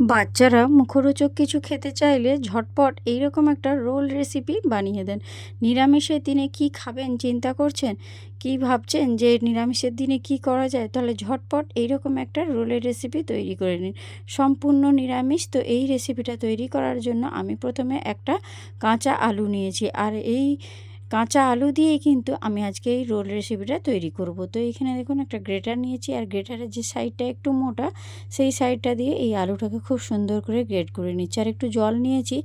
বাচ্চারা মুখরোচক কিছু খেতে চাইলে ঝটপট এইরকম একটা রোল রেসিপি বানিয়ে দেন। নিরামিষের দিনে কি খাবেন চিন্তা করছেন? কি ভাবছেন যে নিরামিষের দিনে কি করা যায়? তাহলে ঝটপট এইরকম একটা রোলের রেসিপি তৈরি করে নিন। সম্পূর্ণ নিরামিষ। তো এই রেসিপিটা তৈরি করার জন্য আমি প্রথমে একটা কাঁচা আলু নিয়েছি, আর এই কাঁচা আলু দিয়েই কিন্তু আমি আজকে এই রোল রেসিপিটা তৈরি করব। তো এখানে দেখুন একটা গ্রেটার নিয়েছি, আর গ্রেটারের যে সাইডটা একটু মোটা সেই সাইডটা দিয়ে এই আলুটাকে খুব সুন্দর করে গ্রেট করে নিচ্ছি। আর একটু জল নিয়েছি,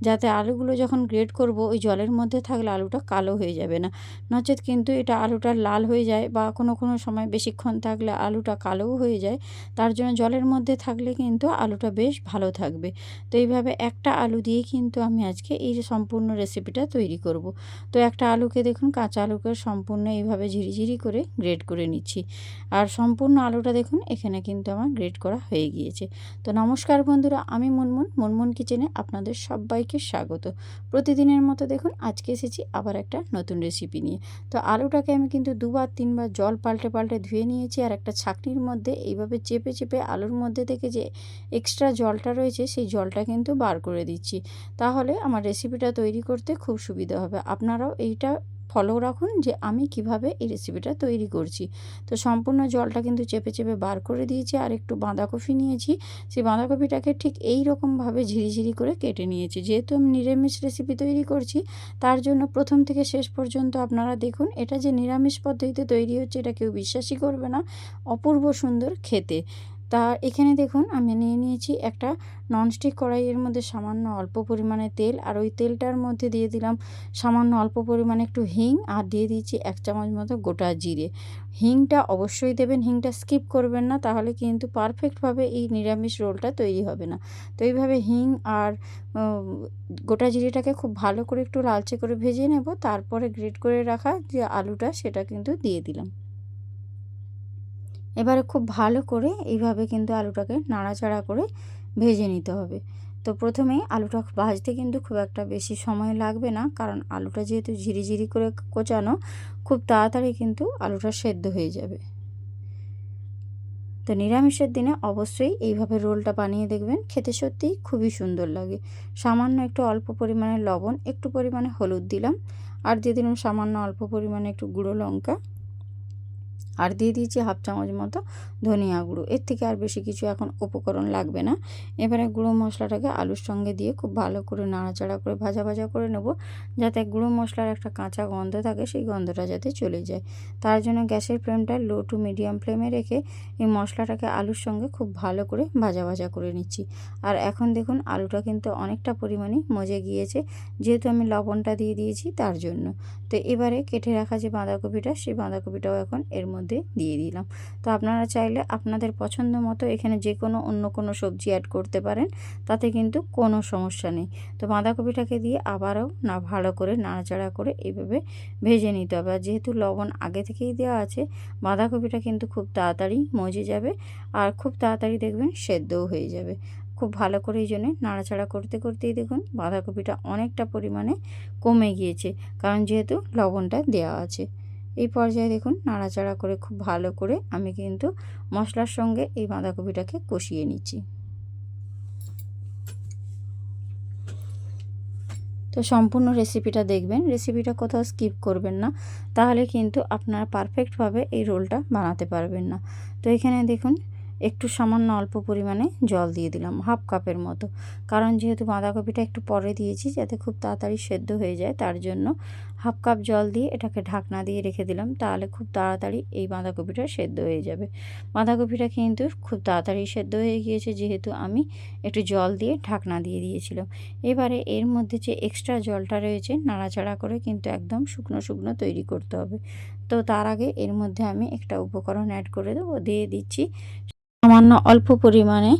যাতে আলুগুলো যখন গ্রেট করব ওই জলের মধ্যে থাকলে আলুটা কালো হয়ে যাবে না, নচেত কিন্তু এটা আলুটা লাল হয়ে যায়, বা কোনো কোনো সময় বেশিক্ষণ থাকলে আলুটা কালোও হয়ে যায়। তার জন্য জলের মধ্যে থাকলে কিন্তু আলুটা বেশ ভালো থাকবে। তো এইভাবে একটা আলু দিয়ে কিন্তু আমি আজকে এই সম্পূর্ণ রেসিপিটা তৈরি করব। তো একটা আলুকে দেখুন, কাঁচা আলুকে সম্পূর্ণ এইভাবে ঝিরিঝিরি করে গ্রেট করে নিচ্ছি। আর সম্পূর্ণ আলুটা দেখুন এখানে কিন্তু আমার গ্রেট করা হয়ে গিয়েছে। তো নমস্কার বন্ধুরা, আমি মুনমুন কিচেনে আপনাদের সবাইকে স্বাগত। প্রতিদিনের মতো দেখুন আজকে এসেছি আবার একটা নতুন রেসিপি নিয়ে। তো আলুটাকে আমি কিন্তু দুবার তিনবার জল পাল্টে পাল্টে ধুয়ে নিয়েছি, আর একটা ছাঁকনির মধ্যে এইভাবে চেপে চেপে আলুর মধ্যে থেকে যে এক্সট্রা জলটা রয়েছে সেই জলটা কিন্তু বার করে দিচ্ছি। তাহলে আমার রেসিপিটা তৈরি করতে খুব সুবিধা হবে। আপনারাও এইটা ফলো রাখুন যে আমি কিভাবে এই রেসিপিটা তৈরি করছি। তো সম্পূর্ণ জলটা কিন্তু চেপে চেপে বার করে দিয়েছি। আর একটু বাঁধাকপি নিয়েছি, সেই বাঁধাকপিটাকে ঠিক এই রকমভাবে ঝিরিঝিরি করে কেটে নিয়েছি। যেহেতু আমি নিরামিষ রেসিপি তৈরি করছি, তার জন্য প্রথম থেকে শেষ পর্যন্ত আপনারা দেখুন। এটা যে নিরামিষ পদ্ধতিতে তৈরি হচ্ছে এটা কেউ বিশ্বাসই করবে না, অপূর্ব সুন্দর খেতে। তা এখানে দেখুন আমি নিয়ে নিয়েছি একটা ননস্টিক কড়াইয়ের মধ্যে সামান্য অল্প পরিমাণে তেল, আর ওই তেলটার মধ্যে দিয়ে দিলাম সামান্য অল্প পরিমাণে একটু হিং, আর দিয়ে দিয়েছি 1 চামচ মতো গোটা জিরে। হিংটা অবশ্যই দেবেন, হিংটা স্কিপ করবেন না, তাহলে কিন্তু পারফেক্টভাবে এই নিরামিষ রোলটা তৈরি হবে না। তো এইভাবে হিং আর গোটা জিরেটাকে খুব ভালো করে একটু লালচে করে ভেজে নেব। তারপরে গ্রেট করে রাখা যে আলুটা সেটা কিন্তু দিয়ে দিলাম। এবারে খুব ভালো করে এইভাবে কিন্তু আলুটাকে নাড়াচাড়া করে ভেজে নিতে হবে। তো প্রথমেই আলুটা ভাজতে কিন্তু খুব একটা বেশি সময় লাগবে না, কারণ আলুটা যেহেতু ঝিরিঝিরি করে কোচানো, খুব তাড়াতাড়ি কিন্তু আলুটা সেদ্ধ হয়ে যাবে। তো নিরামিষের দিনে অবশ্যই এইভাবে রোলটা বানিয়ে দেখবেন, খেতে সত্যিই খুবই সুন্দর লাগে। সামান্য একটু অল্প পরিমাণে লবণ, একটু পরিমাণে হলুদ দিলাম, আর দিয়ে দিলাম সামান্য অল্প পরিমাণে একটু গুঁড়ো লঙ্কা, আর দিয়ে দিয়েছি 1/2 চামচ মতো ধনিয়া গুঁড়ো। এর থেকে আর বেশি কিছু এখন উপকরণ লাগবে না। এবারে গুঁড়ো মশলাটাকে আলুর সঙ্গে দিয়ে খুব ভালো করে নাড়াচাড়া করে ভাজা ভাজা করে নেব, যাতে গুঁড়ো মশলার একটা কাঁচা গন্ধ থাকে সেই গন্ধটা যাতে চলে যায়। তার জন্য গ্যাসের ফ্লেমটা লো টু মিডিয়াম ফ্লেমে রেখে এই মশলাটাকে আলুর সঙ্গে খুব ভালো করে ভাজা ভাজা করে নিচ্ছি। আর এখন দেখুন আলুটা কিন্তু অনেকটা পরিমাণে মজে গিয়েছে, যেহেতু আমি লবণটা দিয়ে দিয়েছি তার জন্য। তো এবারে কেটে রাখা যে বাঁধাকপিটা, সেই বাঁধাকপিটাও এখন এর মধ্যে দিয়ে দিলাম। তো আপনারা চাইলে আপনাদের পছন্দ মতো এখানে যে কোনো অন্য কোনো সবজি অ্যাড করতে পারেন, তাতে কিন্তু কোনো সমস্যা নেই। তো বাঁধাকপিটাকে দিয়ে আবারও ভালো করে নাড়াচাড়া করে এইভাবে ভেজে নিতে হবে। আর যেহেতু লবণ আগে থেকেই দেওয়া আছে, বাঁধাকপিটা কিন্তু খুব তাড়াতাড়ি মজে যাবে, আর খুব তাড়াতাড়ি দেখবেন সেদ্ধও হয়ে যাবে। খুব ভালো করে এই জন্যে নাড়াচাড়া করতে করতেই দেখুন বাঁধাকপিটা অনেকটা পরিমাণে কমে গিয়েছে, কারণ যেহেতু লবণটা দেওয়া আছে। এই পর্যায়ে দেখুন নাড়াচাড়া করে খুব ভালো করে আমি কিন্তু মশলার সঙ্গে এই বাঁধাকপিটাকে কষিয়ে নিচ্ছি। তো সম্পূর্ণ রেসিপিটা দেখবেন, রেসিপিটা কোথাও স্কিপ করবেন না, তাহলে কিন্তু আপনারা পারফেক্টভাবে এই রোলটা বানাতে পারবেন না। তো এখানে দেখুন একটু সামান্য অল্প পরিমাণে জল দিয়ে দিলাম, 1/2 কাপের মতো, কারণ যেহেতু বাঁধাকপিটা একটু পরে দিয়েছি যাতে খুব তাড়াতাড়ি সেদ্ধ হয়ে যায়, তার জন্য 1/2 কাপ জল দিয়ে এটাকে ঢাকনা দিয়ে রেখে দিলাম। তাহলে খুব তাড়াতাড়ি এই বাঁধাকপিটা সেদ্ধ হয়ে যাবে। বাঁধাকপিটা কিন্তু খুব তাড়াতাড়ি সেদ্ধ হয়ে গিয়েছে, যেহেতু আমি একটু জল দিয়ে ঢাকনা দিয়ে দিয়েছিলাম। এবারে এর মধ্যে যে এক্সট্রা জলটা রয়েছে নাড়াচাড়া করে কিন্তু একদম শুকনো শুকনো তৈরি করতে হবে। তো তার আগে এর মধ্যে আমি একটা উপকরণ অ্যাড করে দেবো, দিয়ে দিচ্ছি সামান্য অল্প পরিমাণে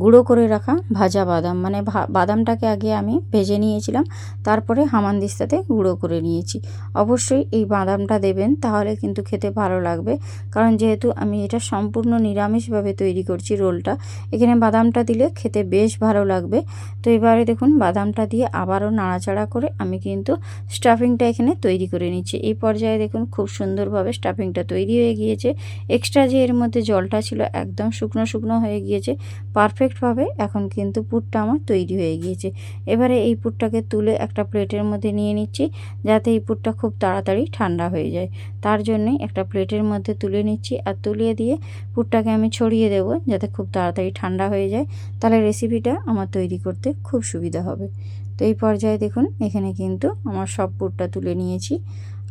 গুঁড়ো করে রাখা ভাজা বাদাম। মানে বাদামটাকে আগে আমি ভেজে নিয়েছিলাম, তারপরে হামানদিস্তাতে গুঁড়ো করে নিয়েছি। অবশ্যই এই বাদামটা দেবেন, তাহলে কিন্তু খেতে ভালো লাগবে, কারণ যেহেতু আমি এটা সম্পূর্ণ নিরামিষভাবে তৈরি করছি রোলটা, এখানে বাদামটা দিলে খেতে বেশ ভালো লাগবে। তো এবারে দেখুন বাদামটা দিয়ে আবারও নাড়াচাড়া করে আমি কিন্তু স্টাফিংটা এখানে তৈরি করে নিচ্ছি। এই পর্যায়ে দেখুন খুব সুন্দরভাবে স্টাফিংটা তৈরি হয়ে গিয়েছে। এক্সট্রা যে এর মধ্যে জলটা ছিল একদম শুকনো শুকনো হয়ে গিয়েছে, পারফেক্ট পারফেক্টভাবে এখন কিন্তু পুরটা আমার তৈরি হয়ে গিয়েছে। এবারে এই পুরটাকে তুলে একটা প্লেটের মধ্যে নিয়ে নিচ্ছি, যাতে এই পুরটা খুব তাড়াতাড়ি ঠান্ডা হয়ে যায়। তার জন্যই একটা প্লেটের মধ্যে তুলে নিচ্ছি, আর তুলিয়ে দিয়ে পুরটাকে আমি ছড়িয়ে দেবো যাতে খুব তাড়াতাড়ি ঠান্ডা হয়ে যায়। তাহলে রেসিপিটা আমার তৈরি করতে খুব সুবিধা হবে। তো এই পর্যায়ে দেখুন এখানে কিন্তু আমার সব পুরটা তুলে নিয়েছি,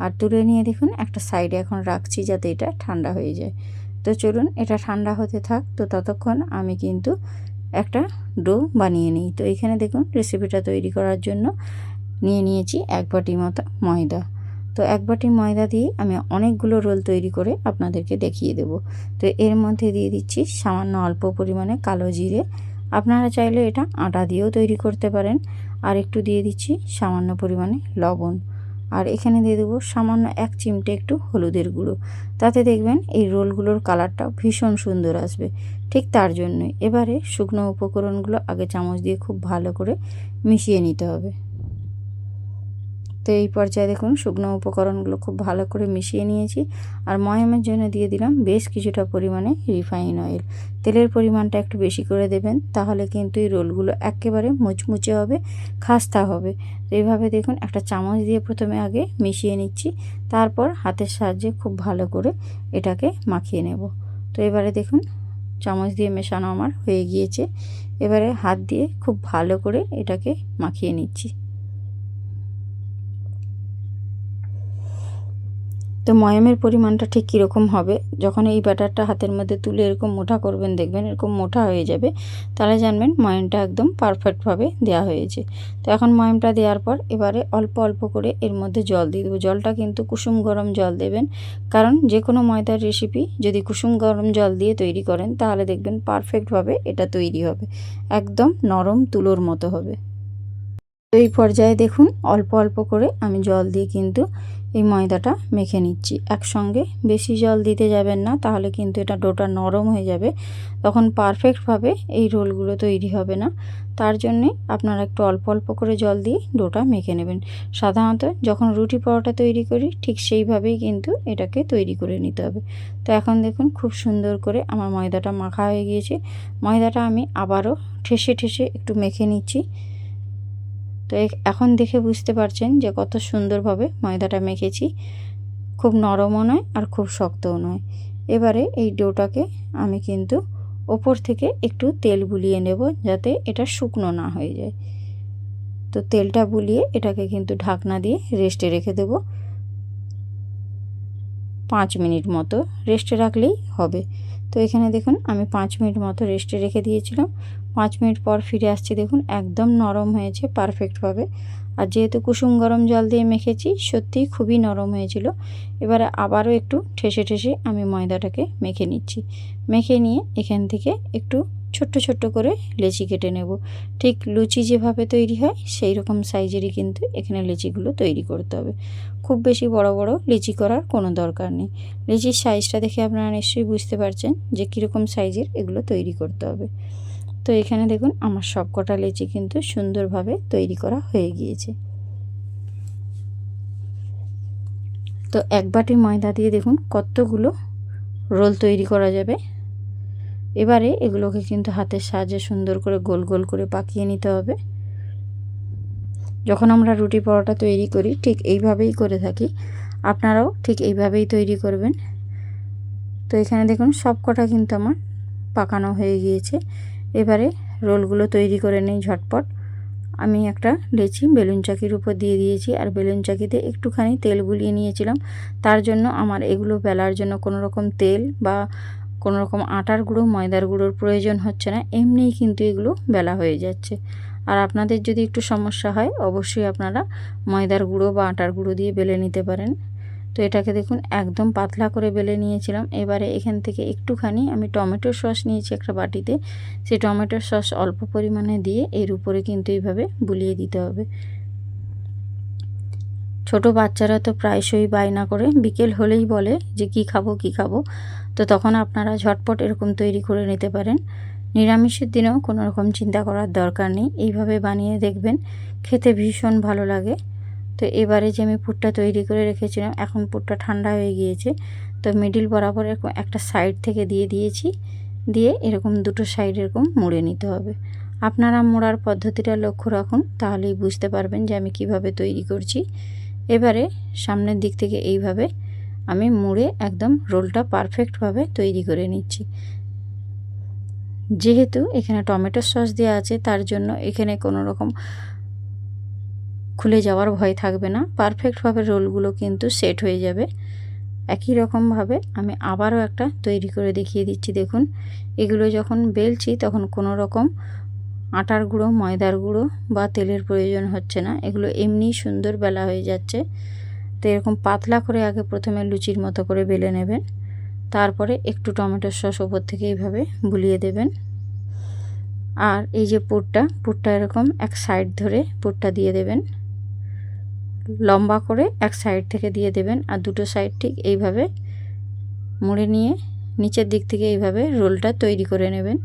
আর তুলে নিয়ে দেখুন একটা সাইডে এখন রাখছি যাতে এটা ঠান্ডা হয়ে যায়। তো চলুন এটা ঠান্ডা হতে থাক। তো ততক্ষণ আমি কিন্তু একটা ডো বানিয়ে নিই। তো এখানে দেখুন রেসিপিটা তৈরি করার জন্য নিয়ে নিয়েছি 1 বাটি মতো ময়দা। তো 1 বাটি ময়দা দিয়ে আমি অনেকগুলো রোল তৈরি করে আপনাদেরকে দেখিয়ে দেব। তো এর মধ্যে দিয়ে দিচ্ছি সামান্য অল্প পরিমাণে কালো জিরে। আপনারা চাইলে এটা আটা দিয়েও তৈরি করতে পারেন। আর একটু দিয়ে দিচ্ছি সামান্য পরিমাণে লবণ। আর এখানে দিয়ে দেবো সামান্য 1 চিমটে একটু হলুদের গুঁড়ো। তাতে দেখবেন এই রোলগুলোর কালারটা ভীষণ সুন্দর আসবে। ঠিক তার জন্যই এবারে শুকনো উপকরণগুলো আগে চামচ দিয়ে খুব ভালো করে মিশিয়ে নিতে হবে। তো এই পর্যায়ে দেখুন শুকনো উপকরণগুলো খুব ভালো করে মিশিয়ে নিয়েছি। আর ময়ামের জন্য দিয়ে দিলাম বেশ কিছুটা পরিমাণে রিফাইন অয়েল। তেলের পরিমাণটা একটু বেশি করে দেবেন, তাহলে কিন্তু এই রোলগুলো একেবারে মুচমুচে হবে, খাস্তা হবে। তো এইভাবে দেখুন একটা চামচ দিয়ে প্রথমে আগে মিশিয়ে নিচ্ছি, তারপর হাতের সাহায্যে খুব ভালো করে এটাকে মাখিয়ে নেব। তো এবারে দেখুন চামচ দিয়ে মেশানো আমার হয়ে গিয়েছে। এবারে হাত দিয়ে খুব ভালো করে এটাকে মাখিয়ে নিচ্ছি। তো ময়ামের পরিমাণটা ঠিক কীরকম হবে, যখন এই ব্যাটারটা হাতের মধ্যে তুলে এরকম মোটা করবেন দেখবেন এরকম মোটা হয়ে যাবে, তাহলে জানবেন ময়ামটা একদম পারফেক্টভাবে দেওয়া হয়েছে। তো এখন ময়ামটা দেওয়ার পর এবারে অল্প অল্প করে এর মধ্যে জল দিয়ে দেবো। জলটা কিন্তু কুসুম গরম জল দেবেন, কারণ যে কোনো ময়দার রেসিপি যদি কুসুম গরম জল দিয়ে তৈরি করেন তাহলে দেখবেন পারফেক্টভাবে এটা তৈরি হবে, একদম নরম তুলোর মতো হবে। তো এই পর্যায়ে দেখুন অল্প অল্প করে আমি জল দিয়ে কিন্তু এই ময়দাটা মেখে নিচ্ছি। একসঙ্গে বেশি জল দিতে যাবেন না, তাহলে কিন্তু এটা ডোটা নরম হয়ে যাবে, তখন পারফেক্টভাবে এই রোলগুলো তৈরি হবে না। তার জন্যে আপনারা একটু অল্প অল্প করে জল দিয়ে ডোটা মেখে নেবেন। সাধারণত যখন রুটি পরোটা তৈরি করি ঠিক সেইভাবেই কিন্তু এটাকে তৈরি করে নিতে হবে। তো এখন দেখুন খুব সুন্দর করে আমার ময়দাটা মাখা হয়ে গিয়েছে। ময়দাটা আমি আবারও ঠেসে ঠেসে একটু মেখে নিচ্ছি। তো এখন দেখে বুঝতে পারছেন যে কত সুন্দরভাবে ময়দাটা মেখেছি, খুব নরমও নয় আর খুব শক্তও নয়। এবারে এই ডোটাকে আমি কিন্তু ওপর থেকে একটু তেল বুলিয়ে নেব, যাতে এটা শুকনো না হয়ে যায়। তো তেলটা বুলিয়ে এটাকে কিন্তু ঢাকনা দিয়ে রেস্টে রেখে দেব 5 মিনিট মতো। রেস্টে রাখলেই হবে। তো এখানে দেখুন আমি 5 মিনিট মতো রেস্টে রেখে দিয়েছিলাম। 5 মিনিট পর ফিরে আসছি, দেখুন একদম নরম হয়েছে পারফেক্টভাবে। আর যেহেতু কুসুম গরম জল দিয়ে মেখেছি সত্যিই খুবই নরম হয়েছিল। এবারে আবারও একটু ঠেসে ঠেসে আমি ময়দাটাকে মেখে নিচ্ছি। মেখে নিয়ে এখান থেকে একটু ছোট্ট ছোট্ট করে লেচি কেটে নেব। ঠিক লুচি যেভাবে তৈরি হয় সেই রকম সাইজেরই কিন্তু এখানে লেচিগুলো তৈরি করতে হবে। খুব বেশি বড় বড় লিচি করার কোনো দরকার নেই। লিচির সাইজটা দেখে আপনারা নিশ্চয়ই বুঝতে পারছেন যে কীরকম সাইজের এগুলো তৈরি করতে হবে। তো এখানে দেখুন আমার সবকটা লিচি কিন্তু সুন্দরভাবে তৈরি করা হয়ে গিয়েছে। তো 1 বাটি ময়দা দিয়ে দেখুন কতগুলো রোল তৈরি করা যাবে। এবারে এগুলোকে কিন্তু হাতের সাহায্যে সুন্দর করে গোল গোল করে পাকিয়ে নিতে হবে। যখন আমরা রুটি পরোটা তৈরি করি ঠিক এইভাবেই করে থাকি, আপনারাও ঠিক এইভাবেই তৈরি করবেন। তো এখানে দেখুন সবকটা কিন্তু আমার পাকানো হয়ে গিয়েছে। এবারে রোলগুলো তৈরি করে নিই ঝটপট। আমি একটা লেচি বেলুন চাকির উপর দিয়ে দিয়েছি, আর বেলুন চাকিতে একটুখানি তেল বুলিয়ে নিয়েছিলাম। তার জন্য আমার এগুলো বেলার জন্য কোনো রকম তেল বা কোনো রকম আটার গুঁড়ো ময়দার গুঁড়োর প্রয়োজন হচ্ছে না, এমনিই কিন্তু এগুলো বেলা হয়ে যাচ্ছে। আর আপনাদের যদি একটু সমস্যা হয় অবশ্যই আপনারা ময়দার গুঁড়ো বা আটার গুঁড়ো দিয়ে বেলে নিতে পারেন। তো এটাকে দেখুন একদম পাতলা করে বেলে নিয়েছিলাম। এবারে এখান থেকে একটুখানি আমি টমেটো সস নিয়েছি একটা বাটিতে, সেই টমেটো সস অল্প পরিমাণে দিয়ে এর উপরে কিন্তু এইভাবে বুলিয়ে দিতে হবে। ছোট বাচ্চারা তো প্রায়শই বায়না করে, বিকেল হলেই বলে যে কি খাবো কি খাবো। তো তখন আপনারা ঝটপট এরকম তৈরি করে নিতে পারেন। নিরামিষের দিনেও কোনো রকম চিন্তা করার দরকার নেই, এইভাবে বানিয়ে দেখবেন, খেতে ভীষণ ভালো লাগে। তো এবারে যে আমি পুরটা তৈরি করে রেখেছিলাম, এখন পুরটা ঠান্ডা হয়ে গিয়েছে। তো মিডিল বরাবর এরকম একটা সাইড থেকে দিয়ে দিয়েছি। দিয়ে এরকম দুটো সাইড এরকম মুড়ে নিতে হবে। আপনারা মোড়ার পদ্ধতিটা লক্ষ্য রাখুন, তাহলেই বুঝতে পারবেন যে আমি কিভাবে তৈরি করছি। এবারে সামনের দিক থেকে এইভাবে আমি মুড়ে একদম রোলটা পারফেক্টভাবে তৈরি করে নিচ্ছি। যেহেতু এখানে টমেটো সস দেওয়া আছে, তার জন্য এখানে কোনো রকম খুলে যাওয়ার ভয় থাকবে না, পারফেক্টভাবে রোলগুলো কিন্তু সেট হয়ে যাবে। একই রকমভাবে আমি আবারও একটা তৈরি করে দেখিয়ে দিচ্ছি। দেখুন, এগুলো যখন বেলছি তখন কোনো রকম আটার গুঁড়ো, ময়দার গুঁড়ো বা তেলের প্রয়োজন হচ্ছে না, এগুলো এমনিই সুন্দর বেলা হয়ে যাচ্ছে। তো এরকম পাতলা করে আগে প্রথমে লুচির মতো করে বেলে নেবেন, তারপরে একটু টমেটোর সস ওপর থেকে এইভাবে বুলিয়ে দেবেন। আর এই যে পুরটা এরকম এক সাইড ধরে পুরটা দিয়ে দেবেন, লম্বা করে এক সাইড থেকে দিয়ে দেবেন, আর দুটো সাইড ঠিক এইভাবে মুড়ে নিয়ে নিচের দিক থেকে এইভাবে রোলটা তৈরি করে নেবেন।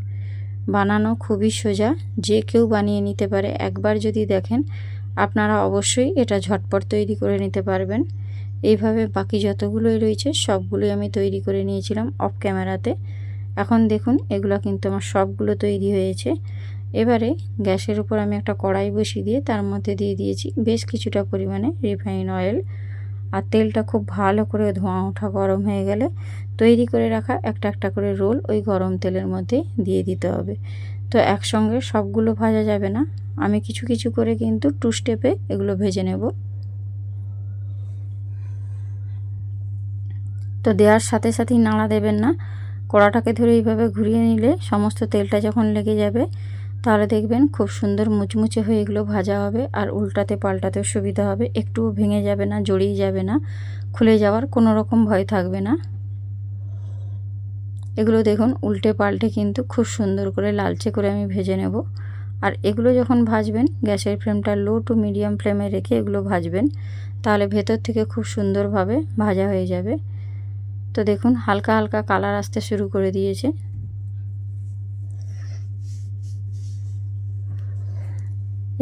বানানো খুবই সোজা, যে কেউ বানিয়ে নিতে পারে। একবার যদি দেখেন আপনারা অবশ্যই এটা ঝটপট তৈরি করে নিতে পারবেন। এইভাবে বাকি যতগুলোই রয়েছে সবগুলোই আমি তৈরি করে নিয়েছিলাম অফ ক্যামেরাতে। এখন দেখুন এগুলো কিন্তু আমার সবগুলো তৈরি হয়েছে। এবারে গ্যাসের উপর আমি একটা কড়াই বসিয়ে দিয়ে তার মধ্যে দিয়ে দিয়েছি বেশ কিছুটা পরিমাণে রিফাইন অয়েল। আর তেলটা খুব ভালো করে ধোঁয়া ওঠা গরম হয়ে গেলে তৈরি করে রাখা একটা একটা করে রোল ওই গরম তেলের মধ্যে দিয়ে দিতে হবে। তো একসঙ্গে সবগুলো ভাজা যাবে না, আমি কিছু কিছু করে কিন্তু 2 স্টেপে এগুলো ভেজে নেব। তো দেওয়ার সাথে সাথেই নাড়া দেবেন না, কড়াটাকে ধরে এইভাবে ঘুরিয়ে নিলে সমস্ত তেলটা যখন লেগে যাবে তাহলে দেখবেন খুব সুন্দর মুচমুচে হয়ে এগুলো ভাজা হবে, আর উল্টাতে পাল্টাতেও সুবিধা হবে। একটুও ভেঙে যাবে না, জড়িয়ে যাবে না, খুলে যাওয়ার কোনো রকম ভয় থাকবে না। এগুলো দেখুন উল্টে পাল্টে কিন্তু খুব সুন্দর করে লালচে করে আমি ভেজে নেব। আর এগুলো যখন ভাজবেন গ্যাসের ফ্লেমটা লো টু মিডিয়াম ফ্লেমে রেখে এগুলো ভাজবেন, তাহলে ভেতর থেকে খুব সুন্দরভাবে ভাজা হয়ে যাবে। তো দেখুন হালকা হালকা কালার আসতে শুরু করে দিয়েছে।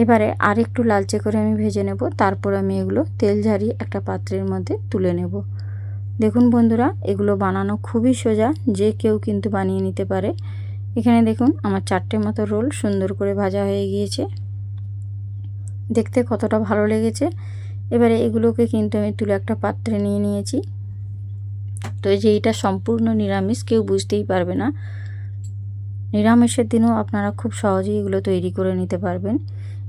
এবারে আর একটু লালচে করে আমি ভেজে নেব, তারপর আমি এগুলো তেল ঝারিয়ে একটা পাত্রের মধ্যে তুলে নেব। দেখুন বন্ধুরা, এগুলো বানানো খুবই সোজা, যে কেউ কিন্তু বানিয়ে নিতে পারে। এখানে দেখুন আমার 4টে মতো রোল সুন্দর করে ভাজা হয়ে গিয়েছে, দেখতে কতটা ভালো লেগেছে। এবারে এগুলোকে কিন্তু আমি তুলে একটা পাত্রে নিয়ে নিয়েছি। তো এই যে এটা সম্পূর্ণ নিরামিষ, কেউ বুঝতেই পারবে না। নিরামিষের দিনেও আপনারা খুব সহজেই এগুলো তৈরি করে নিতে পারবেন।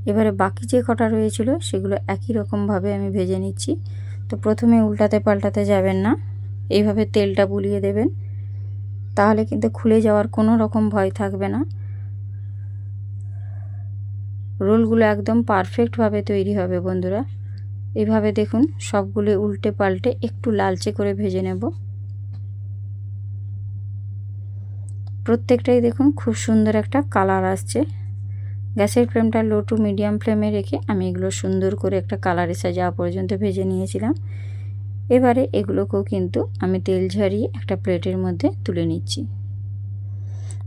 এবারে বাকি যে কটা রয়েছিল সেগুলো একই রকমভাবে আমি ভেজে নিচ্ছি। তো প্রথমে উল্টাতে পাল্টাতে যাবেন না, এইভাবে তেলটা বুলিয়ে দেবেন, তাহলে কিন্তু খুলে যাওয়ার কোনো রকম ভয় থাকবে না। রোলগুলো একদম পারফেক্টভাবে তৈরি হবে বন্ধুরা। এইভাবে দেখুন সবগুলো উল্টে পাল্টে একটু লালচে করে ভেজে নেব। প্রত্যেকটাই দেখুন খুব সুন্দর একটা কালার আসছে। গ্যাসের ফ্লেমটা লো টু মিডিয়াম ফ্লেমে রেখে আমি এগুলো সুন্দর করে একটা কালার এসে যাওয়া পর্যন্ত ভেজে নিয়েছিলাম। এবারে এগুলোকেও কিন্তু আমি তেল ঝরিয়ে একটা প্লেটের মধ্যে তুলে নিচ্ছি।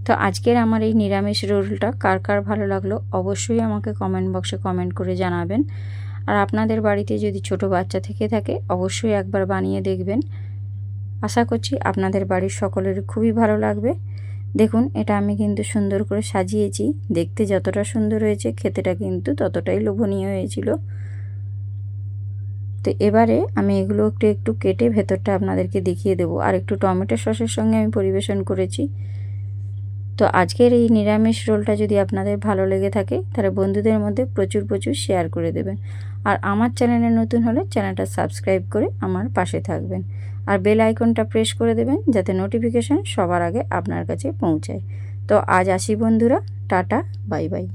তো আজকের আমার এই নিরামিষ রোলটা কার কার ভালো লাগলো অবশ্যই আমাকে কমেন্ট বক্সে কমেন্ট করে জানাবেন। আর আপনাদের বাড়িতে যদি ছোট বাচ্চা থেকে থাকে অবশ্যই একবার বানিয়ে দেখবেন। আশা করছি আপনাদের বাড়ির সকলের খুবই ভালো লাগবে। দেখুন এটা আমি কিন্তু সুন্দর করে সাজিয়েছি, দেখতে যতটা সুন্দর হয়েছে খেতেটা কিন্তু ততটাই লোভনীয় হয়েছিল। তো এবারে আমি এগুলো একটু একটু কেটে ভেতরটা আপনাদেরকে দেখিয়ে দেবো। আর একটু টমেটো সসের সঙ্গে আমি পরিবেশন করেছি। তো আজকের এই নিরামিষ রোলটা যদি আপনাদের ভালো লেগে থাকে তাহলে বন্ধুদের মধ্যে প্রচুর প্রচুর শেয়ার করে দেবেন। আর আমার চ্যানেলে নতুন হলে চ্যানেলটা সাবস্ক্রাইব করে আমার পাশে থাকবেন। আর বেল আইকনটা প্রেস করে দেবেন যাতে নোটিফিকেশান সবার আগে আপনার কাছে পৌঁছায়। তো আজ আসি বন্ধুরা, টাটা, বাই বাই।